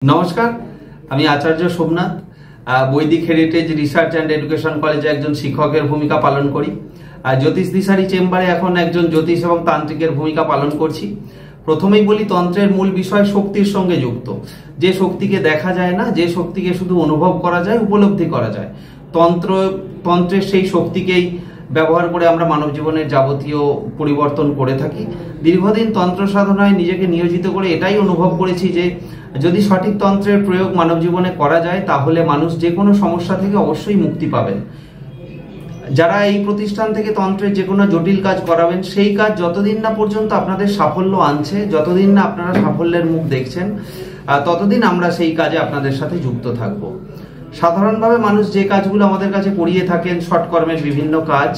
নমস্কার, আমি আচার্য সোমনাথ বৈদিক হেরিটেজ রিসার্চ অ্যান্ড এডুকেশন কলেজে একজন শিক্ষকের ভূমিকা পালন করি। জ্যোতিষ দিশারি চেম্বারে এখন একজন জ্যোতিষ এবং তান্ত্রিকের ভূমিকা পালন করছি। প্রথমেই বলি, তন্ত্রের মূল বিষয় শক্তির সঙ্গে যুক্ত। যে শক্তিকে দেখা যায় না, যে শক্তিকে শুধু অনুভব করা যায়, উপলব্ধি করা যায়, তন্ত্রের সেই শক্তিকেই ব্যবহার করে আমরা মানব জীবনের যাবতীয় পরিবর্তন করে থাকি। দীর্ঘদিন তন্ত্র সাধনায় নিজেকে নিয়োজিত করে এটাই অনুভব করেছি যে যদি সঠিক তন্ত্রের প্রয়োগ মানব জীবনে করা যায়, তাহলে মানুষ যে কোনো সমস্যা থেকে অবশ্যই মুক্তি পাবেন। যারা এই প্রতিষ্ঠান থেকে তন্ত্রের যে কোনো জটিল কাজ করাবেন, সেই কাজ যতদিন না পর্যন্ত আপনাদের সাফল্য আনছে, যতদিন না আপনারা সাফল্যের মুখ দেখছেন, ততদিন আমরা সেই কাজে আপনাদের সাথে যুক্ত থাকব। সাধারণভাবে মানুষ যে কাজগুলো আমাদের কাছে করিয়ে থাকেন, সৎকর্মের বিভিন্ন কাজ,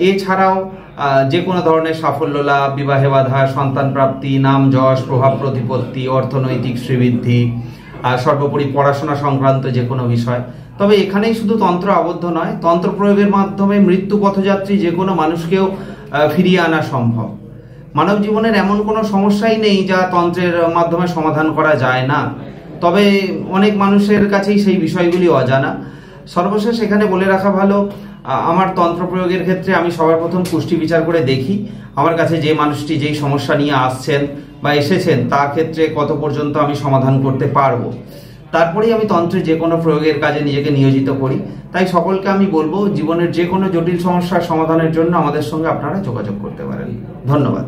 এছাড়াও যে কোনো ধরনের সাফল্য লাভ, বিবাহে বাধা, সন্তান প্রাপ্তি, নাম যশ, প্রভাব প্রতিপত্তি, অর্থনৈতিক শ্রীবৃদ্ধি, সর্বোপরি পড়াশোনা সংক্রান্ত যে কোনো বিষয়। তবে এখানেই শুধু তন্ত্র আবদ্ধ নয়, তন্ত্র প্রয়োগের মাধ্যমে মৃত্যু পথযাত্রী যে কোনো মানুষকেও ফিরিয়ে আনা সম্ভব। মানব জীবনের এমন কোনো সমস্যাই নেই যা তন্ত্রের মাধ্যমে সমাধান করা যায় না, তবে অনেক মানুষের কাছেই সেই বিষয়গুলি অজানা। সর্বশেষ এখানে বলে রাখা ভালো, আমার তন্ত্র প্রয়োগের ক্ষেত্রে আমি সবার প্রথম পুষ্টি বিচার করে দেখি আমার কাছে যে মানুষটি যেই সমস্যা নিয়ে আসছেন বা এসেছেন তার ক্ষেত্রে কত পর্যন্ত আমি সমাধান করতে পারবো। তারপরেই আমি তন্ত্রের যে কোনো প্রয়োগের কাজে নিজেকে নিয়োজিত করি। তাই সকলকে আমি বলবো, জীবনের যে কোনো জটিল সমস্যার সমাধানের জন্য আমাদের সঙ্গে আপনারা যোগাযোগ করতে পারেন। ধন্যবাদ।